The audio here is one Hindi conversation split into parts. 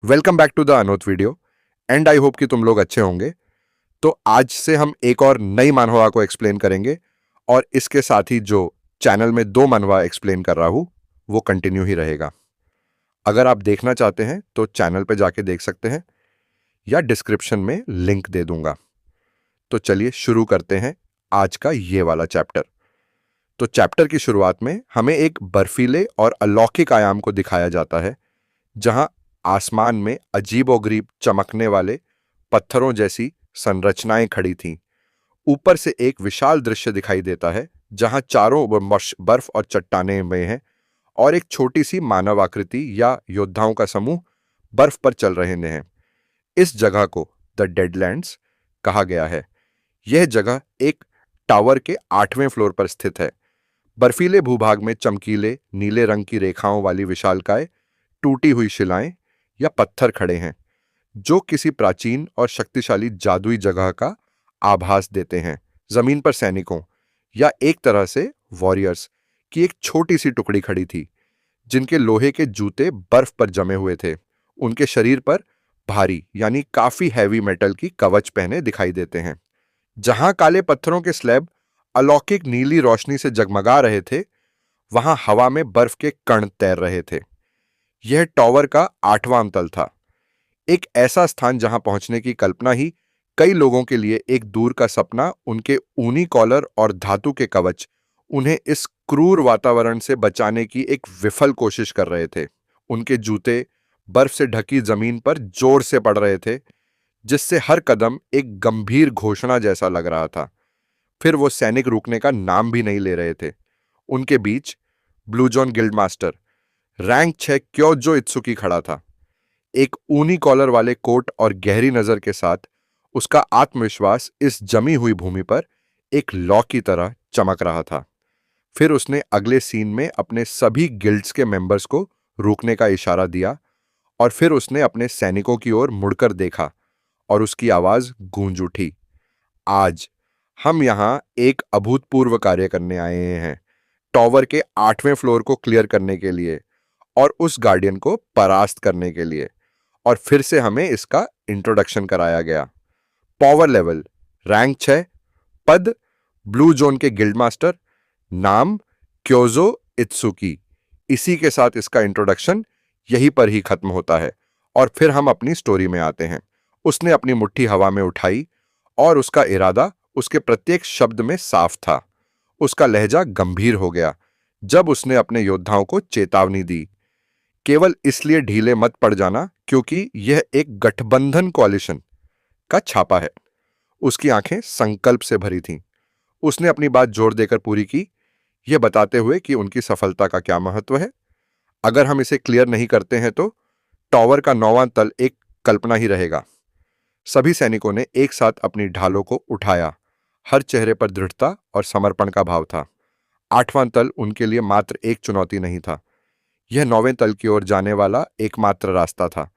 Welcome back to the another video and I hope कि तुम लोग अच्छे होंगे। तो आज से हम एक और नई मानहवा को एक्सप्लेन करेंगे और इसके साथ ही जो चैनल में दो मानहवा एक्सप्लेन कर रहा हूं वो कंटिन्यू ही रहेगा। अगर आप देखना चाहते हैं तो चैनल पे जाके देख सकते हैं या डिस्क्रिप्शन में लिंक दे दूंगा। तो चलिए शुरू करते हैं आज का ये वाला चैप्टर। तो चैप्टर की शुरुआत में हमें एक बर्फीले और अलौकिक आयाम को दिखाया जाता है जहां आसमान में अजीबोगरीब चमकने वाले पत्थरों जैसी संरचनाएं खड़ी थीं। ऊपर से एक विशाल दृश्य दिखाई देता है जहां चारों ओर बर्फ और चट्टानें में हैं और एक छोटी सी मानव आकृति या योद्धाओं का समूह बर्फ पर चल रहे हैं। इस जगह को द डेडलैंड्स कहा गया है। यह जगह एक टावर के 8वें फ्लोर पर स्थित है। बर्फीले भूभाग में चमकीले नीले रंग की रेखाओं वाली विशालकाय टूटी हुई शिलाएं या पत्थर खड़े हैं जो किसी प्राचीन और शक्तिशाली जादुई जगह का आभास देते हैं। जमीन पर सैनिकों या एक तरह से वॉरियर्स की एक छोटी सी टुकड़ी खड़ी थी जिनके लोहे के जूते बर्फ पर जमे हुए थे। उनके शरीर पर भारी यानी काफी हैवी मेटल की कवच पहने दिखाई देते हैं। जहां काले पत्थरों के स्लैब अलौकिक नीली रोशनी से जगमगा रहे थे वहां हवा में बर्फ के कण तैर रहे थे। यह टॉवर का 8वां तल था, एक ऐसा स्थान जहां पहुंचने की कल्पना ही कई लोगों के लिए एक दूर का सपना। उनके ऊनी कॉलर और धातु के कवच उन्हें इस क्रूर वातावरण से बचाने की एक विफल कोशिश कर रहे थे। उनके जूते बर्फ से ढकी जमीन पर जोर से पड़ रहे थे जिससे हर कदम एक गंभीर घोषणा जैसा लग रहा था। फिर वो सैनिक रुकने का नाम भी नहीं ले रहे थे। उनके बीच ब्लू जॉन गिल्ड मास्टर रैंक 6 क्योजो इत्सुकी खड़ा था। एक ऊनी कॉलर वाले कोट और गहरी नजर के साथ उसका आत्मविश्वास इस जमी हुई भूमि पर एक लौ की तरह चमक रहा था। फिर उसने अगले सीन में अपने सभी गिल्ड्स के मेंबर्स को रोकने का इशारा दिया और फिर उसने अपने सैनिकों की ओर मुड़कर देखा और उसकी आवाज गूंज उठी, आज हम यहां एक अभूतपूर्व कार्य करने आए हैं, टॉवर के 8वें फ्लोर को क्लियर करने के लिए और उस गार्डियन को परास्त करने के लिए। और फिर से हमें इसका इंट्रोडक्शन कराया गया। पावर लेवल रैंक 6, पद ब्लू जोन के गिल्ड मास्टर, नाम क्योजो इत्सुकी। इसी के साथ इसका इंट्रोडक्शन यहीं पर ही खत्म होता है और फिर हम अपनी स्टोरी में आते हैं। उसने अपनी मुट्ठी हवा में उठाई और उसका इरादा उसके प्रत्येक शब्द में साफ था। उसका लहजा गंभीर हो गया जब उसने अपने योद्धाओं को चेतावनी दी, केवल इसलिए ढीले मत पड़ जाना क्योंकि यह एक गठबंधन कोalition का छापा है। उसकी आंखें संकल्प से भरी थीं। उसने अपनी बात जोर देकर पूरी की, यह बताते हुए कि उनकी सफलता का क्या महत्व है। अगर हम इसे क्लियर नहीं करते हैं तो टॉवर का 9वां तल एक कल्पना ही रहेगा। सभी सैनिकों ने एक साथ अपनी ढालों को उठाया। हर चेहरे पर दृढ़ता और समर्पण का भाव था। 8वां तल उनके लिए मात्र एक चुनौती नहीं था, यह 9वें तल की ओर जाने वाला एकमात्र रास्ता था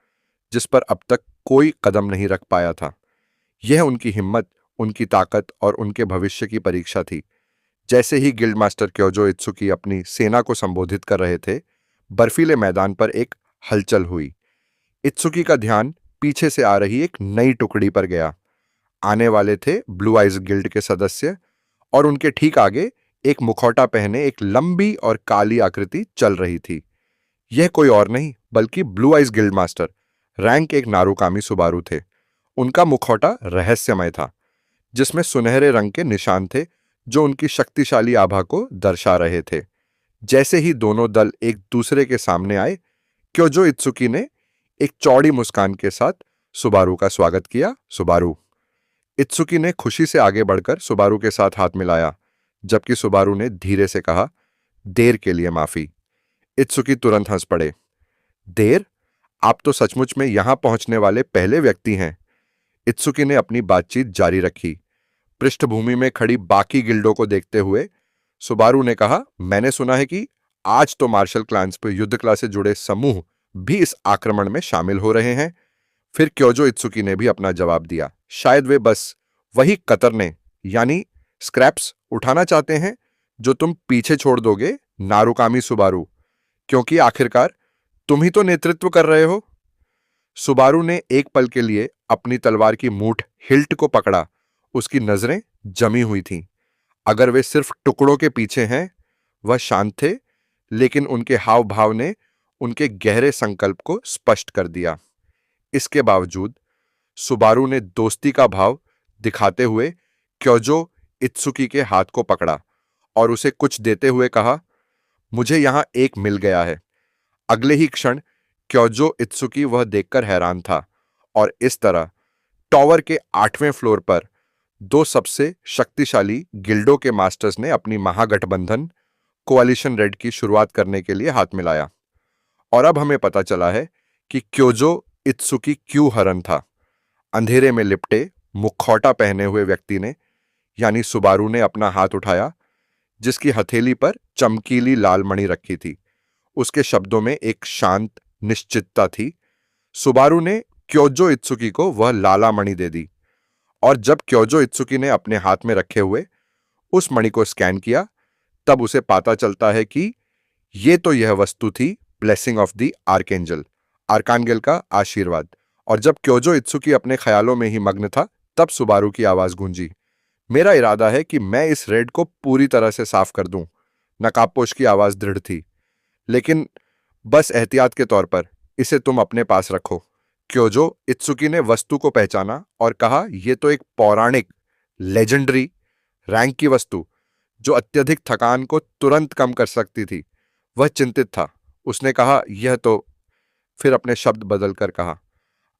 जिस पर अब तक कोई कदम नहीं रख पाया था। यह उनकी हिम्मत, उनकी ताकत और उनके भविष्य की परीक्षा थी। जैसे ही गिल्ड मास्टर क्योजो इत्सुकी अपनी सेना को संबोधित कर रहे थे, बर्फीले मैदान पर एक हलचल हुई। इत्सुकी का ध्यान पीछे से आ रही एक नई टुकड़ी पर गया। आने वाले थे ब्लू आइज गिल्ड के सदस्य और उनके ठीक आगे एक मुखौटा पहने एक लंबी और काली आकृति चल रही थी। यह कोई और नहीं बल्कि blue eyes guild master rank एक नारुकामी सुबारू थे। उनका मुखौटा रहस्यमय था जिसमें सुनहरे रंग के निशान थे जो उनकी शक्तिशाली आभा को दर्शा रहे थे। जैसे ही दोनों दल एक दूसरे के सामने आए, क्योजो इत्सुकी ने एक चौड़ी मुस्कान के साथ सुबारू का स्वागत किया। सुबारू। इत्सुकी ने खुशी से आगे बढ़कर सुबारू के साथ हाथ मिलाया जबकि सुबारू ने धीरे से कहा, देर के लिए माफी। इत्सुकी तुरंत हंस पड़े। देर? आप तो सचमुच में यहां पहुंचने वाले पहले व्यक्ति हैं। इत्सुकी ने अपनी बातचीत जारी रखी। पृष्ठभूमि में खड़ी बाकी गिल्डों को देखते हुए सुबारू ने कहा, मैंने सुना है कि आज तो मार्शल क्लान्स पर युद्ध कला से जुड़े समूह भी इस आक्रमण में शामिल हो रहे हैं। फिर क्योजो इत्सुकी ने भी अपना जवाब दिया, शायद वे बस वही कतरने यानी स्क्रैप्स उठाना चाहते हैं जो तुम पीछे छोड़ दोगे, नारुकामी सुबारू, क्योंकि आखिरकार तुम ही तो नेतृत्व कर रहे हो। सुबारू ने एक पल के लिए अपनी तलवार की मूठ हिल्ट को पकड़ा। उसकी नजरें जमी हुई थीं। अगर वे सिर्फ टुकड़ों के पीछे हैं, वह शांत थे, लेकिन उनके हाव भाव ने उनके गहरे संकल्प को स्पष्ट कर दिया। इसके बावजूद सुबारू ने दोस्ती का भाव दिखाते हुए क्योजो इत्सुकी के हाथ को पकड़ा और उसे कुछ देते हुए कहा, मुझे यहां एक मिल गया है। अगले ही क्षण क्योजो इत्सुकी वह देखकर हैरान था और इस तरह टॉवर के 8वें फ्लोर पर दो सबसे शक्तिशाली गिल्डों के मास्टर्स ने अपनी महागठबंधन कोalition रेड की शुरुआत करने के लिए हाथ मिलाया। और अब हमें पता चला है कि क्योजो इत्सुकी क्यों हरन था। अंधेरे में लिपटे मुखौटा पहने हुए व्यक्ति ने, यानी सुबारू ने, अपना हाथ उठाया जिसकी हथेली पर चमकीली लाल मणि रखी थी। उसके शब्दों में एक शांत निश्चितता थी। सुबारू ने क्योजो इत्सुकी को वह लाला मणि दे दी और जब क्योजो इत्सुकी ने अपने हाथ में रखे हुए उस मणि को स्कैन किया, तब उसे पता चलता है कि यह वस्तु थी ब्लेसिंग ऑफ द आर्केंजल, आर्कानगेल का आशीर्वाद। और जब क्योजो इत्सुकी अपने ख्यालों में ही मग्न था, तब सुबारू की आवाज गूंजी, मेरा इरादा है कि मैं इस रेड को पूरी तरह से साफ कर दूं। नकाबपोश की आवाज दृढ़ थी, लेकिन बस एहतियात के तौर पर इसे तुम अपने पास रखो। क्योजो इत्सुकी ने वस्तु को पहचाना और कहा, यह तो एक पौराणिक लेजेंडरी रैंक की वस्तु जो अत्यधिक थकान को तुरंत कम कर सकती थी। वह चिंतित था। उसने कहा, यह तो, फिर अपने शब्द बदलकर कहा,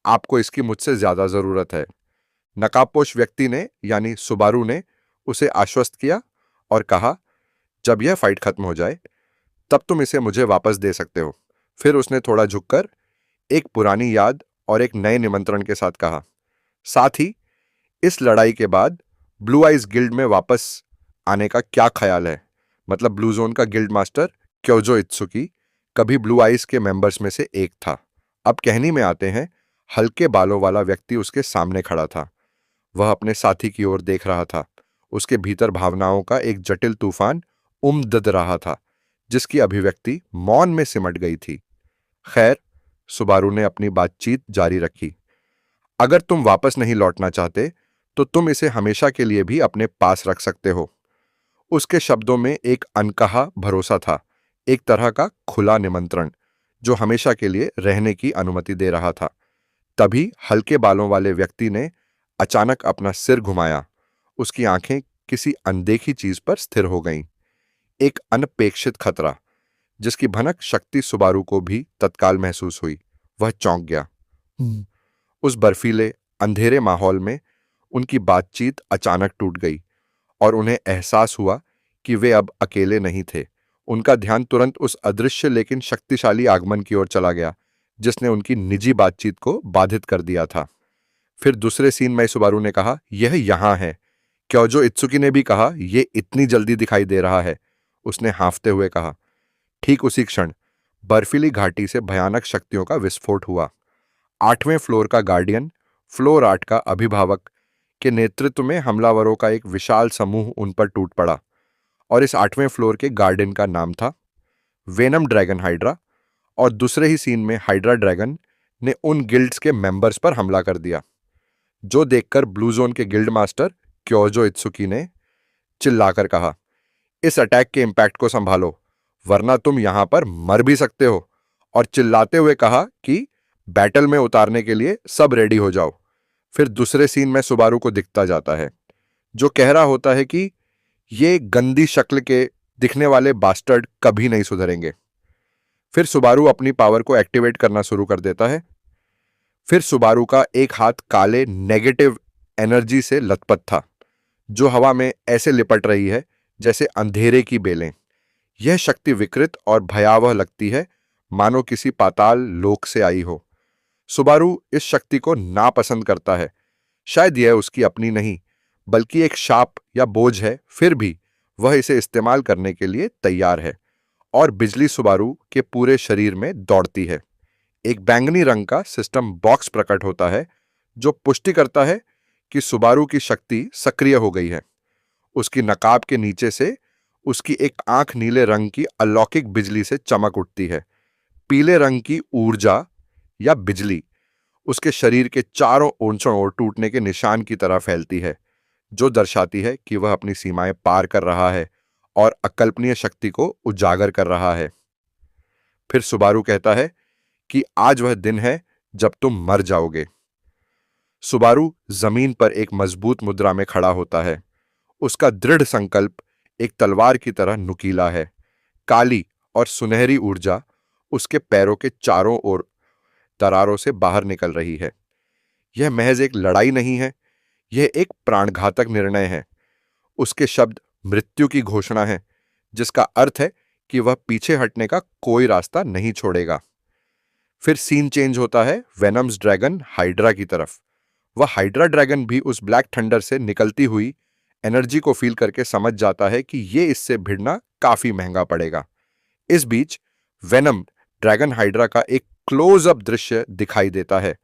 आपको इसकी मुझसे ज्यादा जरूरत है। नकाबपोश व्यक्ति ने, यानी सुबारू ने, उसे आश्वस्त किया और कहा, जब यह फाइट खत्म हो जाए तब तुम इसे मुझे वापस दे सकते हो। फिर उसने थोड़ा झुककर एक पुरानी याद और एक नए निमंत्रण के साथ कहा, साथ ही इस लड़ाई के बाद ब्लू आइज गिल्ड में वापस आने का क्या ख्याल है? मतलब ब्लू जोन का गिल्ड मास्टर क्योजो इत्सुकी कभी ब्लू आइज के मेंबर्स में से एक था। अब कहनी में आते हैं, हल्के बालों वाला व्यक्ति उसके सामने खड़ा था। वह अपने साथी की ओर देख रहा था। उसके भीतर भावनाओं का एक जटिल तूफान उमड़ रहा था, जिसकी अभिव्यक्ति मौन में सिमट गई थी। खैर, सुबारू ने अपनी बातचीत जारी रखी, अगर तुम वापस नहीं लौटना चाहते तो तुम इसे हमेशा के लिए भी अपने पास रख सकते हो। उसके शब्दों में एक अनकहा भरोसा था, एक तरह का खुला निमंत्रण जो हमेशा के लिए रहने की अनुमति दे रहा था। तभी हल्के बालों वाले व्यक्ति ने अचानक अपना सिर घुमाया। उसकी आंखें किसी अनदेखी चीज पर स्थिर हो गईं। एक अनपेक्षित खतरा जिसकी भनक शक्ति सुबारू को भी तत्काल महसूस हुई। वह चौंक गया। उस बर्फीले अंधेरे माहौल में उनकी बातचीत अचानक टूट गई और उन्हें एहसास हुआ कि वे अब अकेले नहीं थे। उनका ध्यान तुरंत उस अदृश्य लेकिन शक्तिशाली आगमन की ओर चला गया जिसने उनकी निजी बातचीत को बाधित कर दिया था। फिर दूसरे सीन में सुबारू ने कहा, यह यहां है। क्योजो इत्सुकी ने भी कहा, यह इतनी जल्दी दिखाई दे रहा है। उसने हाँफते हुए कहा। ठीक उसी क्षण बर्फीली घाटी से भयानक शक्तियों का विस्फोट हुआ। 8वें फ्लोर का गार्डियन, फ्लोर 8 का अभिभावक के नेतृत्व में हमलावरों का एक विशाल समूह उन पर टूट पड़ा और इस 8वें फ्लोर के गार्डियन का नाम था वेनम ड्रैगन हाइड्रा। और दूसरे ही सीन में हाइड्रा ड्रैगन ने उन गिल्ड्स के मेंबर्स पर हमला कर दिया, जो देखकर ब्लू जोन के गिल्ड मास्टर क्योजो इत्सुकी ने चिल्लाकर कहा, इस अटैक के इंपैक्ट को संभालो वरना तुम यहां पर मर भी सकते हो। और चिल्लाते हुए कहा कि बैटल में उतारने के लिए सब रेडी हो जाओ। फिर दूसरे सीन में सुबारू को दिखता जाता है, जो कह रहा होता है कि ये गंदी शक्ल के दिखने वाले बास्टर्ड कभी नहीं सुधरेंगे। फिर सुबारू अपनी पावर को एक्टिवेट करना शुरू कर देता है। फिर सुबारू का एक हाथ काले नेगेटिव एनर्जी से लथपथ था, जो हवा में ऐसे लिपट रही है जैसे अंधेरे की बेलें। यह शक्ति विकृत और भयावह लगती है, मानो किसी पाताल लोक से आई हो। सुबारू इस शक्ति को नापसंद करता है। शायद यह उसकी अपनी नहीं, बल्कि एक शाप या बोझ है। फिर भी वह इसे इस्तेमाल करने के लिए तैयार है और बिजली सुबारू के पूरे शरीर में दौड़ती है। एक बैंगनी रंग का सिस्टम बॉक्स प्रकट होता है, जो पुष्टि करता है कि सुबारू की शक्ति सक्रिय हो गई है। उसकी नकाब के नीचे से उसकी एक आंख नीले रंग की अलौकिक बिजली से चमक उठती है। पीले रंग की ऊर्जा या बिजली उसके शरीर के चारों ओंसों ओर टूटने के निशान की तरह फैलती है, जो दर्शाती है कि वह अपनी सीमाएं पार कर रहा है और अकल्पनीय शक्ति को उजागर कर रहा है। फिर सुबारू कहता है कि आज वह दिन है जब तुम मर जाओगे। सुबारू जमीन पर एक मजबूत मुद्रा में खड़ा होता है। उसका दृढ़ संकल्प एक तलवार की तरह नुकीला है। काली और सुनहरी ऊर्जा उसके पैरों के चारों ओर दरारों से बाहर निकल रही है। यह महज एक लड़ाई नहीं है, यह एक प्राणघातक निर्णय है। उसके शब्द मृत्यु की घोषणा है, जिसका अर्थ है कि वह पीछे हटने का कोई रास्ता नहीं छोड़ेगा। फिर सीन चेंज होता है वेनम्स ड्रैगन हाइड्रा की तरफ। वह हाइड्रा ड्रैगन भी उस ब्लैक थंडर से निकलती हुई एनर्जी को फील करके समझ जाता है कि यह इससे भिड़ना काफी महंगा पड़ेगा। इस बीच वेनम ड्रैगन हाइड्रा का एक क्लोज-अप दृश्य दिखाई देता है।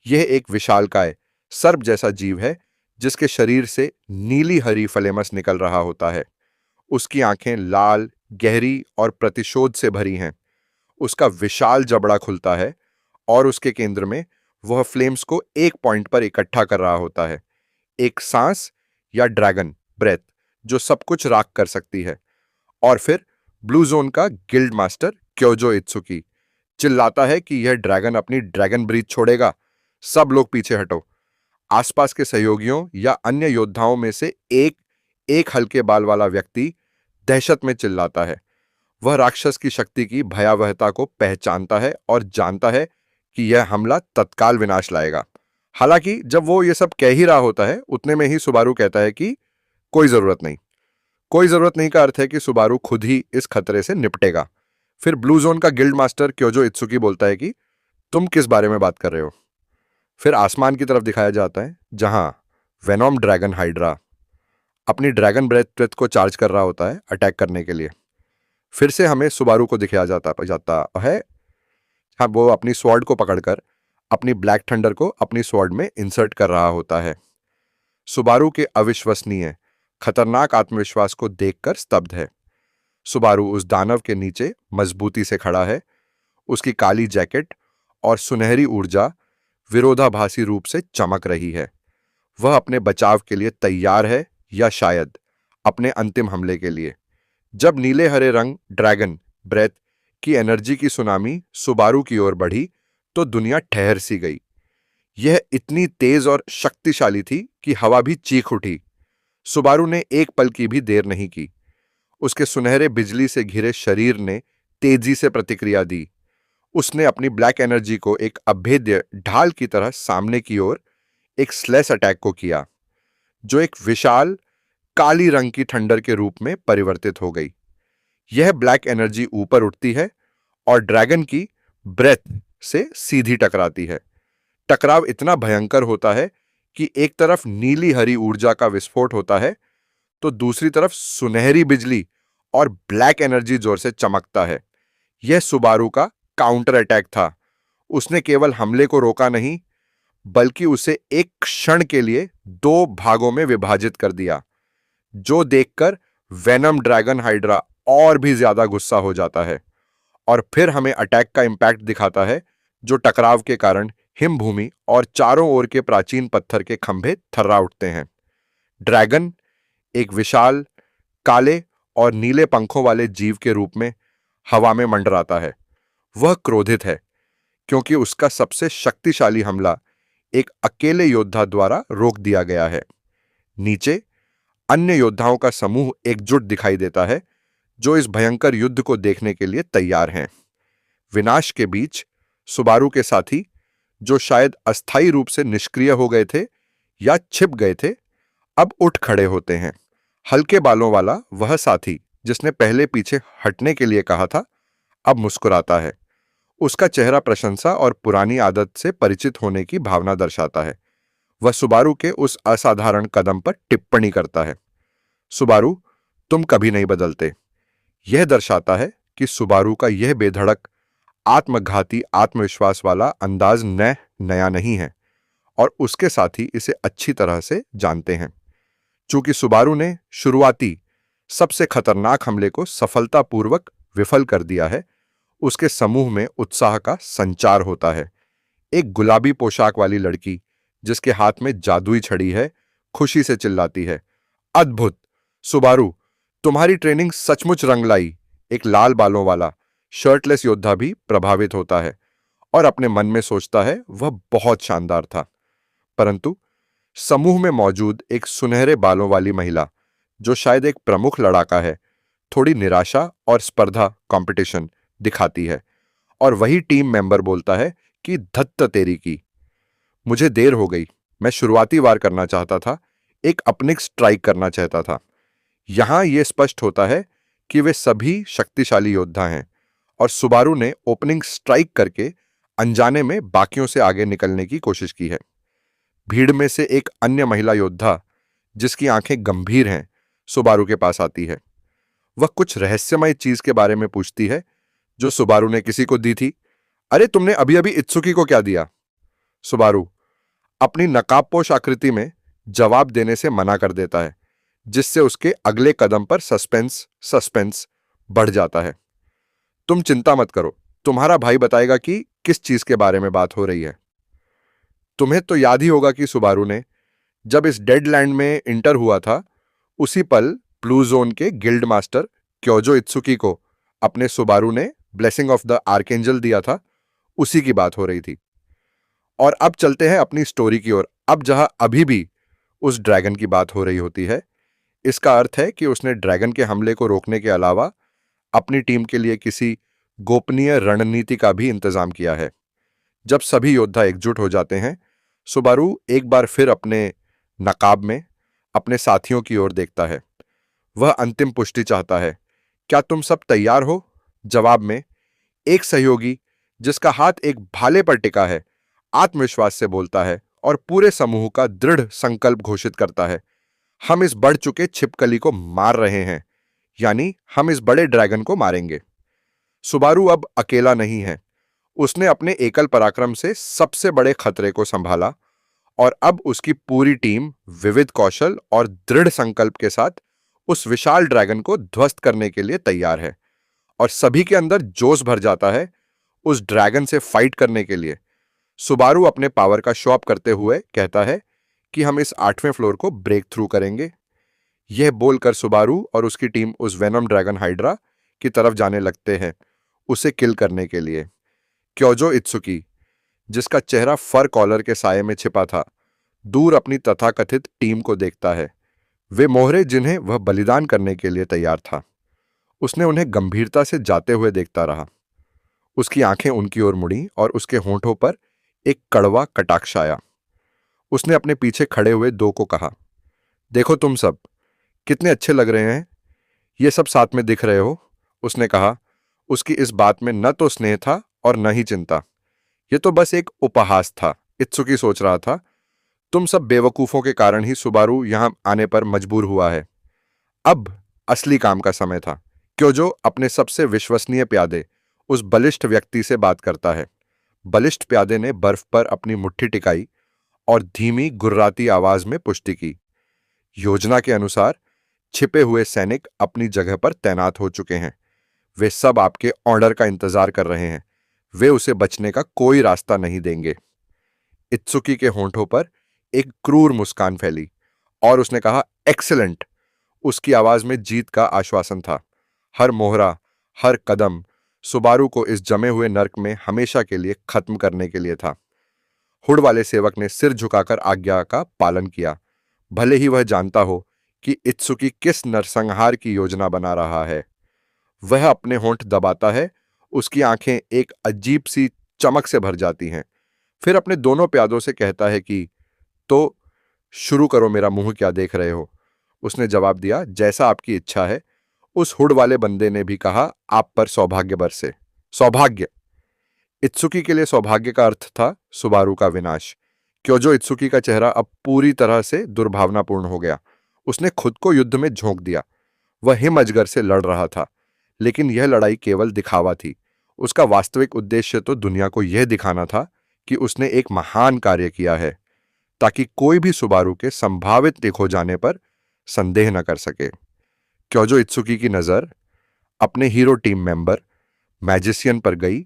यह एक विशालकाय सर्प जैसा जीव है, जिसके शरीर से नीली हरी फ्लेमस निकल रहा होता है। उसकी आंखें लाल, गहरी और प्रतिशोध से भरी हैं। उसका विशाल जबड़ा खुलता है और उसके केंद्र में वह फ्लेम्स को एक पॉइंट पर इकट्ठा कर रहा होता है। एक सांस या ड्रैगन ब्रेथ जो सब कुछ राख कर सकती है। और फिर ब्लू जोन का गिल्ड मास्टर क्योजो इत्सुकी चिल्लाता है कि यह ड्रैगन अपनी ड्रैगन ब्रीथ छोड़ेगा। सब लोग पीछे हटो। आसपास के सहयोगियों या अन्य योद्धाओं में से एक हल्के बाल वाला व्यक्ति दहशत में चिल्लाता है। वह राक्षस की शक्ति की भयावहता को पहचानता है और जानता है कि यह हमला तत्काल विनाश लाएगा। हालांकि जब वो ये सब कह ही रहा होता है, उतने में ही सुबारू कहता है कि कोई जरूरत नहीं। कोई जरूरत नहीं का अर्थ है कि सुबारू खुद ही इस खतरे से निपटेगा। फिर ब्लू जोन का गिल्ड मास्टर क्योजो इत्सुकी बोलता है कि तुम किस बारे में बात कर रहे हो। फिर आसमान की तरफ दिखाया जाता है, जहां वेनोम ड्रैगन हाइड्रा अपनी ड्रैगन ब्रेथ को चार्ज कर रहा होता है अटैक करने के लिए। फिर से हमें सुबारू को दिखाया जाता है। हाँ, वो अपनी स्वॉर्ड को पकड़कर अपनी ब्लैक थंडर को अपनी स्वॉर्ड में इंसर्ट कर रहा होता है। सुबारू के अविश्वसनीय खतरनाक आत्मविश्वास को देखकर स्तब्ध है। सुबारू उस दानव के नीचे मजबूती से खड़ा है। उसकी काली जैकेट और सुनहरी ऊर्जा विरोधाभासी रूप से चमक रही है। वह अपने बचाव के लिए तैयार है, या शायद अपने अंतिम हमले के लिए। जब नीले हरे रंग ड्रैगन ब्रेथ की एनर्जी की सुनामी सुबारू की ओर बढ़ी, तो दुनिया ठहर सी गई। यह इतनी तेज और शक्तिशाली थी कि हवा भी चीख उठी। सुबारू ने एक पल की भी देर नहीं की। उसके सुनहरे बिजली से घिरे शरीर ने तेजी से प्रतिक्रिया दी। उसने अपनी ब्लैक एनर्जी को एक अभेद्य ढाल की तरह सामने की ओर एक स्लेस अटैक को किया, जो एक विशाल काली रंग की थंडर के रूप में परिवर्तित हो गई। यह ब्लैक एनर्जी ऊपर उठती है और ड्रैगन की ब्रेथ से सीधी टकराती है। टकराव इतना भयंकर होता है कि एक तरफ नीली हरी ऊर्जा का विस्फोट होता है, तो दूसरी तरफ सुनहरी बिजली और ब्लैक एनर्जी जोर से चमकता है। यह सुबारू का काउंटर अटैक था। उसने केवल हमले को रोका नहीं, बल्कि उसे एक क्षण के लिए दो भागों में विभाजित कर दिया, जो देखकर वेनम ड्रैगन हाइड्रा और भी ज्यादा गुस्सा हो जाता है। और फिर हमें अटैक का इंपैक्ट दिखाता है, जो टकराव के कारण हिमभूमि और चारों ओर के प्राचीन पत्थर के खंभे थर्रा उठते हैं। ड्रैगन एक विशाल काले और नीले पंखों वाले जीव के रूप में हवा में मंडराता है। वह क्रोधित है, क्योंकि उसका सबसे शक्तिशाली हमला एक अकेले योद्धा द्वारा रोक दिया गया है। नीचे अन्य योद्धाओं का समूह एकजुट दिखाई देता है, जो इस भयंकर युद्ध को देखने के लिए तैयार हैं। विनाश के बीच सुबारू के साथी, जो शायद अस्थायी रूप से निष्क्रिय हो गए थे या छिप गए थे, अब उठ खड़े होते हैं। हल्के बालों वाला वह साथी, जिसने पहले पीछे हटने के लिए कहा था, अब मुस्कुराता है। उसका चेहरा प्रशंसा और पुरानी आदत से परिचित होने की भावना दर्शाता है। वह सुबारू के उस असाधारण कदम पर टिप्पणी करता है, सुबारू, तुम कभी नहीं बदलते। यह दर्शाता है कि सुबारू का यह बेधड़क आत्मघाती आत्मविश्वास वाला अंदाज नया नहीं है, और उसके साथी इसे अच्छी तरह से जानते हैं। चूंकि सुबारू ने शुरुआती सबसे खतरनाक हमले को सफलतापूर्वक विफल कर दिया है, उसके समूह में उत्साह का संचार होता है। एक गुलाबी पोशाक वाली लड़की जिसके हाथ में जादुई छड़ी है खुशी से चिल्लाती है, अद्भुत सुबारू, तुम्हारी ट्रेनिंग सचमुच रंग लाई। एक लाल बालों वाला शर्टलेस योद्धा भी प्रभावित होता है और अपने मन में सोचता है वह बहुत शानदार था। परंतु समूह में मौजूद एक सुनहरे बालों वाली महिला जो शायद एक प्रमुख लड़ाका है, थोड़ी निराशा और स्पर्धा कंपटीशन दिखाती है और वही टीम मेंबर बोलता है कि धत्त तेरी की, मुझे देर हो गई, मैं शुरुआती वार करना चाहता था, एक अपनिक स्ट्राइक करना चाहता था। यहां यह स्पष्ट होता है कि वे सभी शक्तिशाली योद्धा हैं और सुबारू ने ओपनिंग स्ट्राइक करके अनजाने में बाकियों से आगे निकलने की कोशिश की है। भीड़ में से एक अन्य महिला योद्धा जिसकी आंखें गंभीर हैं सुबारू के पास आती है। वह कुछ रहस्यमय चीज के बारे में पूछती है जो सुबारू ने किसी को दी थी। अरे तुमने अभी अभी इत्सुकी को क्या दिया? सुबारू अपनी नकाबपोश आकृति में जवाब देने से मना कर देता है, जिससे उसके अगले कदम पर सस्पेंस बढ़ जाता है। तुम चिंता मत करो, तुम्हारा भाई बताएगा कि किस चीज के बारे में बात हो रही है। तुम्हें तो याद ही होगा कि सुबारू ने जब इस डेड लैंड में इंटर हुआ था, उसी पल ब्लू जोन के गिल्ड मास्टर क्योजो इत्सुकी को अपने सुबारू ने ब्लेसिंग ऑफ द आर्केंजल दिया था, उसी की बात हो रही थी। और अब चलते हैं अपनी स्टोरी की ओर। अब जहां अभी भी उस ड्रैगन की बात हो रही होती है, इसका अर्थ है कि उसने ड्रैगन के हमले को रोकने के अलावा अपनी टीम के लिए किसी गोपनीय रणनीति का भी इंतजाम किया है। जब सभी योद्धा एकजुट हो जाते हैं, सुबारू एक बार फिर अपने नकाब में अपने साथियों की ओर देखता है। वह अंतिम पुष्टि चाहता है। क्या तुम सब तैयार हो? जवाब में एक सहयोगी जिसका हाथ एक भाले पर टिका है आत्मविश्वास से बोलता है और पूरे समूह का दृढ़ संकल्प घोषित करता है, हम इस बढ़ चुके छिपकली को मार रहे हैं, यानी हम इस बड़े ड्रैगन को मारेंगे। सुबारू अब अकेला नहीं है। उसने अपने एकल पराक्रम से सबसे बड़े खतरे को संभाला और अब उसकी पूरी टीम विविध कौशल और दृढ़ संकल्प के साथ उस विशाल ड्रैगन को ध्वस्त करने के लिए तैयार है। और सभी के अंदर जोश भर जाता है उस ड्रैगन से फाइट करने के लिए। सुबारू अपने पावर का शो ऑफ करते हुए कहता है कि हम इस 8वें फ्लोर को ब्रेक थ्रू करेंगे। यह बोलकर सुबारू और उसकी टीम उस वेनम ड्रैगन हाइड्रा की तरफ जाने लगते हैं, उसे किल करने के लिए। क्योजो इत्सुकी, जिसका चेहरा फर कॉलर के साये में छिपा था, दूर अपनी तथाकथित टीम को देखता है। वे मोहरे जिन्हें वह बलिदान करने के लिए तैयार था। उसने उन्हें गंभीरता से जाते हुए देखता रहा। उसकी आंखें उनकी ओर मुड़ी और उसके होंठों पर एक कड़वा कटाक्ष आया। उसने अपने पीछे खड़े हुए दो को कहा, देखो तुम सब कितने अच्छे लग रहे हैं, ये सब साथ में दिख रहे हो। उसने कहा, उसकी इस बात में न तो स्नेह था और न ही चिंता। ये तो बस एक उपहास था। इत्सुकी सोच रहा था, तुम सब बेवकूफों के कारण ही सुबारू यहां आने पर मजबूर हुआ है। अब असली काम का समय था। क्योजो अपने सबसे विश्वसनीय प्यादे उस बलिष्ठ व्यक्ति से बात करता है। बलिष्ठ प्यादे ने बर्फ पर अपनी मुट्ठी टिकाई और धीमी गुर्राती आवाज में पुष्टि की, योजना के अनुसार छिपे हुए सैनिक अपनी जगह पर तैनात हो चुके हैं। वे सब आपके ऑर्डर का इंतजार कर रहे हैं। वे उसे बचने का कोई रास्ता नहीं देंगे। इत्सुकी के होंठों पर एक क्रूर मुस्कान फैली और उसने कहा, एक्सीलेंट। उसकी आवाज में जीत का आश्वासन था। हर मोहरा, हर कदम सुबारू को इस जमे हुए नर्क में हमेशा के लिए खत्म करने के लिए था। हुड वाले सेवक ने सिर झुकाकर आज्ञा का पालन किया, भले ही वह जानता हो कि इत्सुकी किस नरसंहार की योजना बना रहा है। वह अपने होंठ दबाता है, उसकी आंखें एक अजीब सी चमक से भर जाती हैं। फिर अपने दोनों प्यादों से कहता है कि तो शुरू करो, मेरा मुंह क्या देख रहे हो। उसने जवाब दिया, जैसा आपकी इच्छा है। उस हुड वाले बंदे ने भी कहा, आप पर सौभाग्य बरसे। सौभाग्य। इत्सुकी के लिए सौभाग्य का अर्थ था सुबारू का विनाश। क्योजो इत्सुकी का चेहरा अब पूरी तरह से दुर्भावनापूर्ण हो गया। उसने खुद को युद्ध में झोंक दिया। वह हिम अजगर से लड़ रहा था, लेकिन यह लड़ाई केवल दिखावा थी। उसका वास्तविक उद्देश्य तो दुनिया को यह दिखाना था कि उसने एक महान कार्य किया है, ताकि कोई भी सुबारू के संभावित टेक हो जाने पर संदेह न कर सके। क्योजो इत्सुकी की नजर अपने हीरो टीम मेंबर मैजिशियन पर गई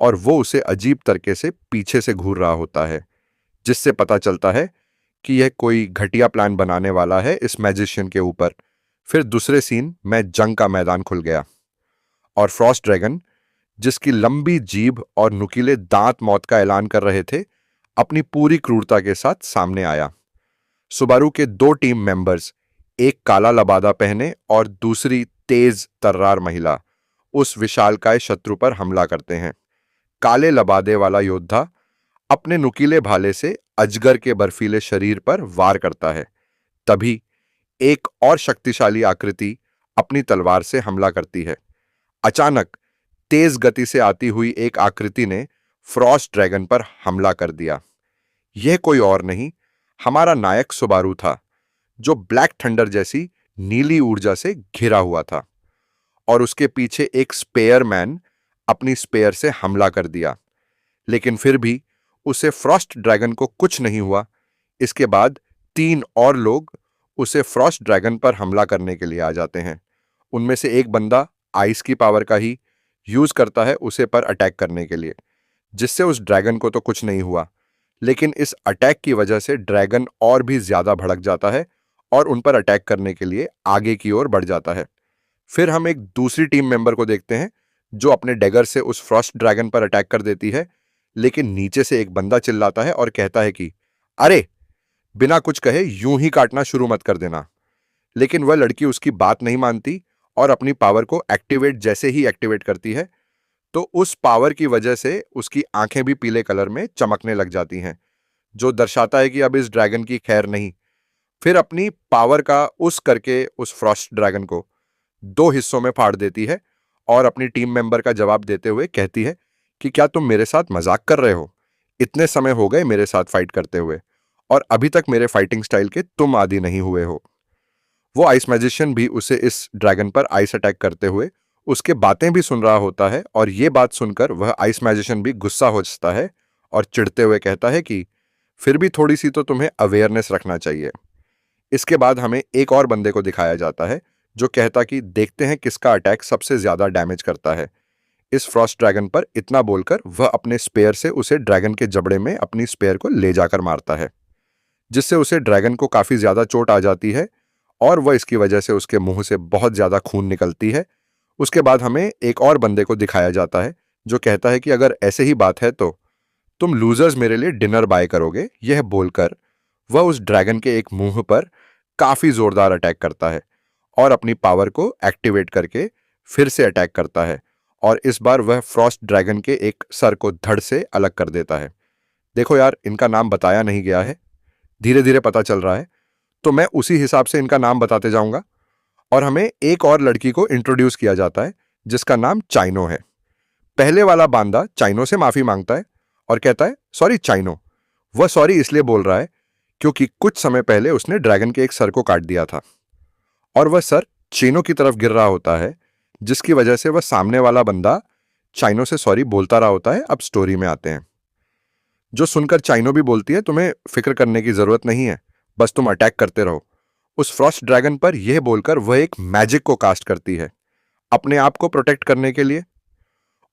और वो उसे अजीब तरीके से पीछे से घूर रहा होता है, जिससे पता चलता है कि यह कोई घटिया प्लान बनाने वाला है इस मैजिशियन के ऊपर। फिर दूसरे सीन में जंग का मैदान खुल गया और फ्रॉस्ट ड्रैगन, जिसकी लंबी जीभ और नुकीले दांत मौत का ऐलान कर रहे थे, अपनी पूरी क्रूरता के साथ सामने आया। सुबारू के दो टीम मेंबर्स, एक काला लबादा पहने और दूसरी तेज तर्रार महिला, उस विशालकाय शत्रु पर हमला करते हैं। काले लबादे वाला योद्धा अपने नुकीले भाले से अजगर के बर्फीले शरीर पर वार करता है। तभी एक और शक्तिशाली आकृति अपनी तलवार से हमला करती है। अचानक तेज गति से आती हुई एक आकृति ने फ्रॉस्ट ड्रैगन पर हमला कर दिया। यह कोई और नहीं, हमारा नायक सुबारू था, जो ब्लैक थंडर जैसी नीली ऊर्जा से घिरा हुआ था, और उसके पीछे एक स्पेयर मैन अपनी स्पेयर से हमला कर दिया। लेकिन फिर भी उसे फ्रॉस्ट ड्रैगन को कुछ नहीं हुआ। इसके बाद 3 और लोग उसे फ्रॉस्ट ड्रैगन पर हमला करने के लिए आ जाते हैं। उनमें से एक बंदा आइस की पावर का ही यूज करता है उसे पर अटैक करने के लिए, जिससे उस ड्रैगन को तो कुछ नहीं हुआ, लेकिन इस अटैक की वजह से ड्रैगन और भी ज्यादा भड़क जाता है और उन पर अटैक करने के लिए आगे की ओर बढ़ जाता है। फिर हम एक दूसरी टीम मेंबर को देखते हैं जो अपने डैगर से उस फ्रॉस्ट ड्रैगन पर अटैक कर देती है, लेकिन नीचे से एक बंदा चिल्लाता है और कहता है कि अरे, बिना कुछ कहे यूं ही काटना शुरू मत कर देना। लेकिन वह लड़की उसकी बात नहीं मानती और अपनी पावर को एक्टिवेट जैसे ही एक्टिवेट करती है, तो उस पावर की वजह से उसकी आंखें भी पीले कलर में चमकने लग जाती हैं, जो दर्शाता है कि अब इस ड्रैगन की खैर नहीं। फिर अपनी पावर का उस करके उस फ्रॉस्ट ड्रैगन को 2 हिस्सों में फाड़ देती है और अपनी टीम मेंबर का जवाब देते हुए कहती है कि क्या तुम मेरे साथ मजाक कर रहे हो? इतने समय हो गए मेरे साथ फाइट करते हुए और अभी तक मेरे फाइटिंग स्टाइल के तुम आदी नहीं हुए हो। वो आइस मैजिशियन भी उसे इस ड्रैगन पर आइस अटैक करते हुए उसके बातें भी सुन रहा होता है, और ये बात सुनकर वह आइस मैजिशियन भी गुस्सा हो जाता है और चिढ़ते हुए कहता है कि फिर भी थोड़ी सी तो तुम्हें अवेयरनेस रखना चाहिए। इसके बाद हमें एक और बंदे को दिखाया जाता है जो कहता कि देखते हैं किसका अटैक सबसे ज्यादा डैमेज करता है इस फ्रॉस्ट ड्रैगन पर। इतना बोलकर वह अपने स्पेयर से उसे ड्रैगन के जबड़े में अपनी स्पेयर को ले जाकर मारता है, जिससे उसे ड्रैगन को काफी ज्यादा चोट आ जाती है और वह इसकी वजह से उसके मुंह से बहुत ज्यादा खून निकलती है। उसके बाद हमें एक और बंदे को दिखाया जाता है जो कहता है कि अगर ऐसे ही बात है तो तुम लूजर्स मेरे लिए डिनर बाय करोगे। यह बोलकर वह उस ड्रैगन के एक मुंह पर काफी जोरदार अटैक करता है और अपनी पावर को एक्टिवेट करके फिर से अटैक करता है, और इस बार वह फ्रॉस्ट ड्रैगन के एक सर को धड़ से अलग कर देता है। देखो यार, इनका नाम बताया नहीं गया है, धीरे धीरे पता चल रहा है, तो मैं उसी हिसाब से इनका नाम बताते जाऊंगा। और हमें एक और लड़की को इंट्रोड्यूस किया जाता है जिसका नाम चाइनो है। पहले वाला बांदा चाइनो से माफी मांगता है और कहता है सॉरी चाइनो। वह सॉरी इसलिए बोल रहा है क्योंकि कुछ समय पहले उसने ड्रैगन के एक सर को काट दिया था और वह सर चीनो की तरफ गिर रहा होता है, जिसकी वजह से वह सामने वाला बंदा चाइनो से सॉरी बोलता रहा होता है। अब स्टोरी में आते हैं, जो सुनकर चाइनो भी बोलती है तुम्हें फिक्र करने की जरूरत नहीं है, बस तुम अटैक करते रहो। उस फ्रॉस्ट ड्रैगन पर यह बोलकर वह एक मैजिक को कास्ट करती है अपने आप को प्रोटेक्ट करने के लिए।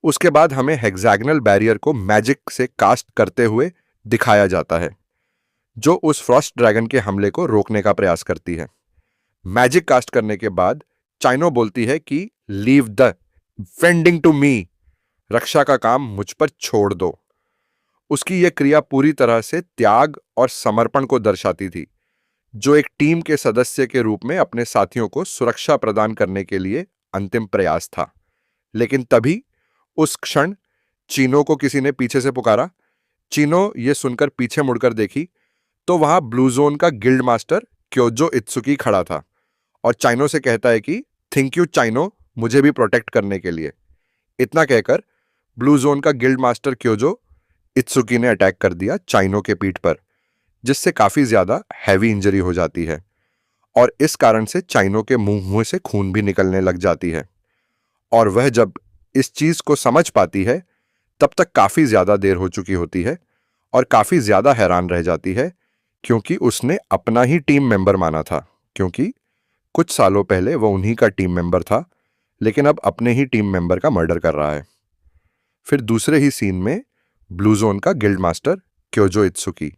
उसके बाद हमें हेक्सागोनल बैरियर को मैजिक से कास्ट करते हुए दिखाया जाता है, जो उस फ्रॉस्ट ड्रैगन के हमले को रोकने का प्रयास करती है। मैजिक कास्ट करने के बाद चाइनो बोलती है कि leave the vending to me, रक्षा का काम मुझ पर छोड़ दो। उसकी यह क्रिया पूरी तरह से त्याग और समर्पण को दर्शाती थी, जो एक टीम के सदस्य के रूप में अपने साथियों को सुरक्षा प्रदान करने के लिए अंतिम प्रयास था। लेकिन तभी उस क्षण चीनो को किसी ने पीछे से पुकारा। चीनो ये सुनकर पीछे मुड़कर देखी तो वहां ब्लू जोन का गिल्ड मास्टर क्योजो इत्सुकी खड़ा था और चाइनो से कहता है कि थैंक यू चाइनो, मुझे भी प्रोटेक्ट करने के लिए। इतना कहकर ब्लू जोन का गिल्ड मास्टर क्योजो इत्सुकी ने अटैक कर दिया चाइनो के पीठ पर, जिससे काफी ज्यादा हैवी इंजरी हो जाती है और इस कारण से चाइनो के मुंह से खून भी निकलने लग जाती है। और वह जब इस चीज को समझ पाती है तब तक काफी ज्यादा देर हो चुकी होती है और काफी ज्यादा हैरान रह जाती है, क्योंकि उसने अपना ही टीम मेंबर माना था, क्योंकि कुछ सालों पहले वह उन्हीं का टीम मेंबर था, लेकिन अब अपने ही टीम मेंबर का मर्डर कर रहा है। फिर दूसरे ही सीन में ब्लू जोन का गिल्ड मास्टर क्योजो इत्सुकी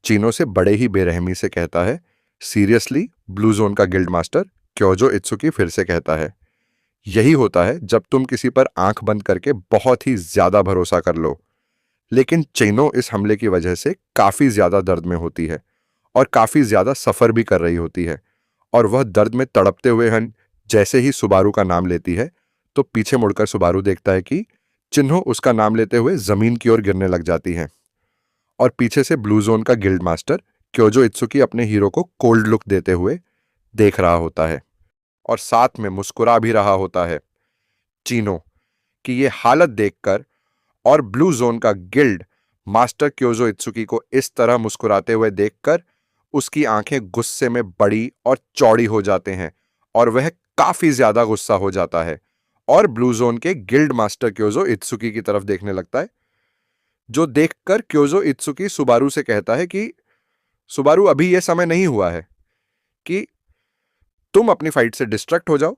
चीनो से बड़े ही बेरहमी से कहता है, सीरियसली? ब्लू जोन का गिल्ड मास्टर क्योजो इत्सुकी फिर से कहता है, यही होता है जब तुम किसी पर आंख बंद करके बहुत ही ज्यादा भरोसा कर लो। लेकिन चीनो इस हमले की वजह से काफी ज्यादा दर्द में होती है और काफी ज्यादा सफर भी कर रही होती है, और वह दर्द में तड़पते हुए हन जैसे ही सुबारू का नाम लेती है तो पीछे मुड़कर सुबारू देखता है कि चिन्हो उसका नाम लेते हुए जमीन की ओर गिरने लग जाती है, और पीछे से ब्लू जोन का गिल्ड मास्टर क्योजो इत्सुकी अपने हीरो को कोल्ड लुक देते हुए देख रहा होता है और साथ में मुस्कुरा भी रहा होता है। चीनो कि ये हालत देखकर और ब्लू जोन का गिल्ड मास्टर क्योजो इत्सुकी को इस तरह मुस्कुराते हुए देखकर उसकी आंखें गुस्से में बड़ी और चौड़ी हो जाते हैं और वह काफी ज्यादा गुस्सा हो जाता है और ब्लू जोन के गिल्ड मास्टर क्योजो इत्सुकी की तरफ देखने लगता है, जो देखकर क्योजो इत्सुकी सुबारू से कहता है कि सुबारू, अभी यह समय नहीं हुआ है कि तुम अपनी फाइट से डिस्ट्रैक्ट हो जाओ,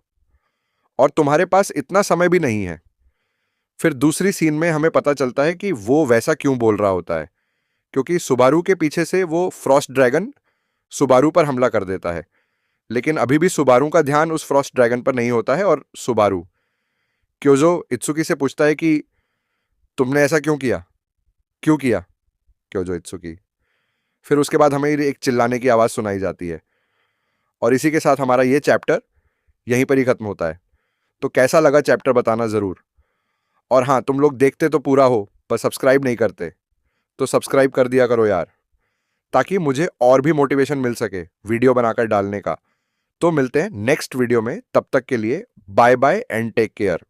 और तुम्हारे पास इतना समय भी नहीं है। फिर दूसरी सीन में हमें पता चलता है कि वो वैसा क्यों बोल रहा होता है, क्योंकि सुबारू के पीछे से वो फ्रॉस्ट ड्रैगन सुबारू पर हमला कर देता है, लेकिन अभी भी सुबारू का ध्यान उस फ्रॉस्ट ड्रैगन पर नहीं होता है और सुबारू क्योजो इत्सुकी से पूछता है कि तुमने ऐसा क्यों किया, क्यों किया? क्योजो इत्सुकी। फिर उसके बाद हमें एक चिल्लाने की आवाज सुनाई जाती है और इसी के साथ हमारा ये चैप्टर यहीं पर ही खत्म होता है। तो कैसा लगा चैप्टर बताना जरूर, और हाँ, तुम लोग देखते तो पूरा हो पर सब्सक्राइब नहीं करते, तो सब्सक्राइब कर दिया करो यार, ताकि मुझे और भी मोटिवेशन मिल सके वीडियो बनाकर डालने का। तो मिलते हैं नेक्स्ट वीडियो में, तब तक के लिए bye bye and take care.